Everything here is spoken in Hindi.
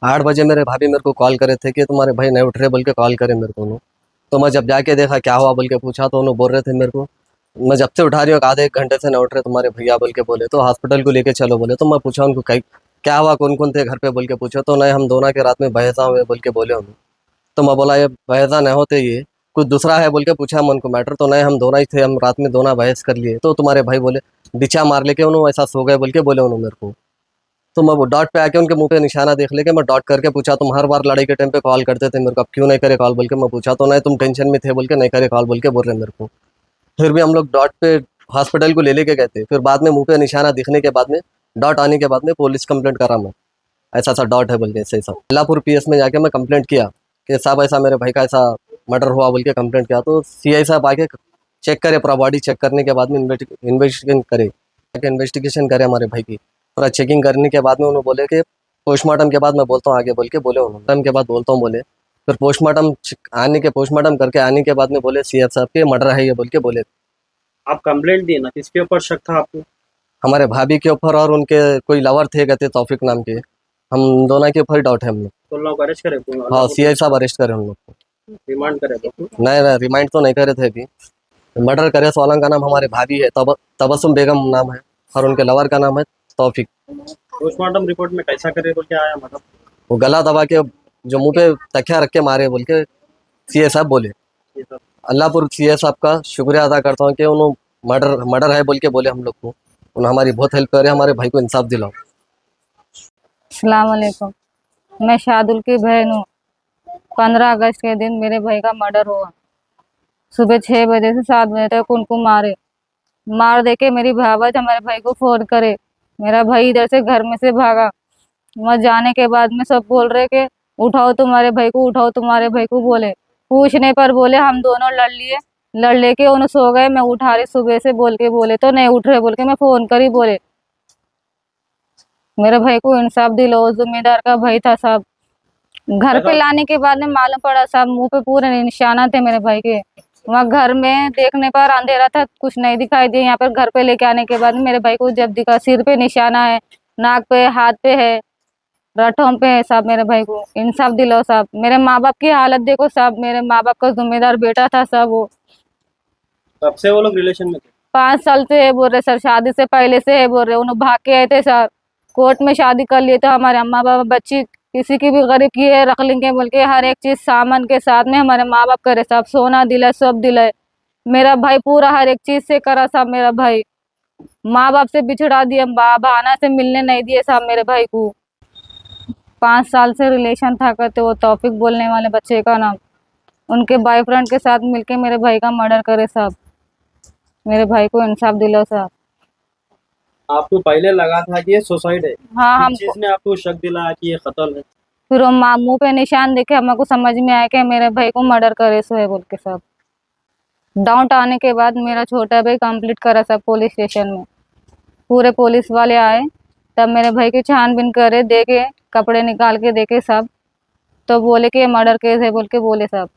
8 बजे मेरे भाभी मेरे को कॉल करे थे कि तुम्हारे भाई नहीं उठ रहे बोल के कॉल करे मेरे को उन्होंने। तो मैं जब जाके देखा क्या हुआ बोल के पूछा तो उन्होंने बोल रहे थे मेरे को, मैं जब से उठा रही हूँ आधे 1 घंटे से नहीं उठ रहे तुम्हारे भैया बोल के बोले, तो हॉस्पिटल को लेके चलो बोले। तो मैं पूछा उनको क्या हुआ, कौन कौन थे घर पे बोल के पूछो, तो नहीं हम दोनों के रात में बहसा हुए बोल के बोले उन्होंने। तो मैं बोला ये बहसा नहीं होते, ये कुछ दूसरा है बोल के पूछा मन को मैटर, तो नहीं हम दोनों ही थे, हम रात में दोनों बहस कर लिए। तो तुम्हारे भाई बोले बिछा मार लेके उन्होंने ऐसा सो गए बोल के बोले उन्होंने मेरे को। तो मैं वो डॉट पे आके उनके मुंह पे निशाना देख लेके मैं डॉट करके पूछा तुम हर बार लड़ाई के टाइम पे कॉल करते थे मेरे को, अब क्यों नहीं करे कॉल बोल के मैं पूछा, तो नहीं तुम टेंशन में थे बोल के नहीं करे कॉल बोल के बोल रहे मेरे को। फिर भी हम लोग डॉट पे हॉस्पिटल को ले लेके गए थे, फिर बाद में मुंह पे निशाना दिखने के बाद में डॉट आने के बाद में पुलिस कंप्लेंट करा मैं, ऐसा ऐसा डॉट है बोल के ऐसे ऐसा। अल्लाहपुर पीएस में जाके मैं कंप्लेंट किया कि साहब ऐसा मेरे भाई का ऐसा मर्डर हुआ बोल के कंप्लेंट किया। तो सीआई साहब आके चेक करे, पूरा बॉडी चेक करने के बाद में इन्वेस्टिगेशन करे हमारे भाई की, पूरा चेकिंग करने के बाद में उन्होंने बोले कि पोस्टमार्टम के बाद मैं बोलता हूँ आगे बोल के बोले उन्होंने, टाइम के बाद बोलता हूँ बोले। फिर पोस्टमार्टम करके आने के बाद में बोले सीएफ साहब के मर्डर है ये बोल के बोले। आप कंप्लेंट दिए ना, किसके ऊपर शक था आपको? हमारे भाभी के ऊपर और उनके कोई लवर थे कहते तौफिक नाम के, हम दोनों के ऊपर डाउट है हम लोग। तो लोग अरेस्ट करे? हाँ सीआई साहब अरेस्ट करे हम लोग को। रिमांड करे तो? नहीं नहीं रिमाइंड तो नहीं करे थे अभी। मर्डर करे सोलंग का नाम हमारे भाभी है, तबस्सुम बेगम नाम है, और उनके लवर का नाम है तौफिक। पोस्टमार्टम रिपोर्ट में कैसा करे बोल के आया मतलब? वो गला दबा के जो मुंह पे तकिया रख के मारे बोल के सीए साहब बोले। ये सब अल्लाहपुर सीए साहब का शुक्रिया अदा करता हूँ कि उन्होंने मर्डर है बोल के बोले हम लोग को, उन्होंने हमारी बहुत हेल्प करे, हमारे भाई को इंसाफ दिलाओ। अस्सलाम वालेकुम। मैं शादुल की बहन हूँ। 15 अगस्त के दिन मेरे भाई का मर्डर हुआ। सुबह 6 बजे से 7 बजे तक उनको मार दे के मेरी भावज हमारे भाई को फोन करे। मेरा भाई इधर से घर में से भागा। वहाँ जाने के बाद में सब बोल रहे कि उठाओ तुम्हारे भाई को, उठाओ तुम्हारे भाई को। बोले पूछने पर बोले हम दोनों लड़ लिए, लड़ लेके उन्हें सो गए। मैं उठा रही सुबह से बोल के बोले तो नहीं उठ रहे बोल के मैं फोन करी। बोले मेरे भाई को इंसाफ दिलाओ, जिम्मेदार का भाई था साहब। घर पे लाने के बाद में मालूम पड़ा साहब मुंह पे पूरे निशाना थे मेरे भाई के। वहाँ घर में देखने पर अंधेरा था, कुछ नहीं दिखाई दिया। यहाँ पर घर पे लेके आने के बाद मेरे भाई को जब दिखा, सिर पे निशाना है, नाक पे, हाथ पे है, राठों पे है साहब। मेरे भाई को इंसाफ दिलाओ साहब। मेरे माँ बाप की हालत देखो साहब, मेरे माँ बाप का जिम्मेदार बेटा था साहब वो। कब से वो लोग रिलेशन में थे? 5 साल से है बोल रहे सर, शादी से पहले से है बोल रहे। उन्होंने भाग के आए थे सर, कोर्ट में शादी कर लिए थे। हमारे अम्मा बाबा बच्ची किसी की भी गरीब की है रख लेंगे बोल के हर एक चीज सामान के साथ में हमारे माँ बाप करे साहब। सोना दिलाए, सब दिलाए। मेरा भाई पूरा हर एक चीज से करा साहब। मेरा भाई माँ बाप से बिछड़ा दिए, बहाना से मिलने नहीं दिए साहब मेरे भाई को। 5 साल से रिलेशन था करते, वो तौफिक बोलने वाले बच्चे का नाम, उनके बॉयफ्रेंड के साथ मिलके मेरे भाई का मर्डर करे साहब। मेरे भाई को इंसाफ दिलाओ साहब। आपको पहले लगा था कि ये सुसाइड है? हाँ किस हम चीज ने आपको शक दिलाया कि ये कत्ल है? फिर वो मुंह पे निशान देखे हमको समझ में आया कि मेरे भाई को मर्डर करे सो है बोल के सब। डाउट आने के बाद मेरा छोटा भाई कंप्लीट करा सब पुलिस स्टेशन में। पूरे पुलिस वाले आए तब मेरे भाई की छानबीन करे, देखे कपड़े निकाल के देखे सब, तो बोले कि ये मर्डर केस है बोल के बोले सब।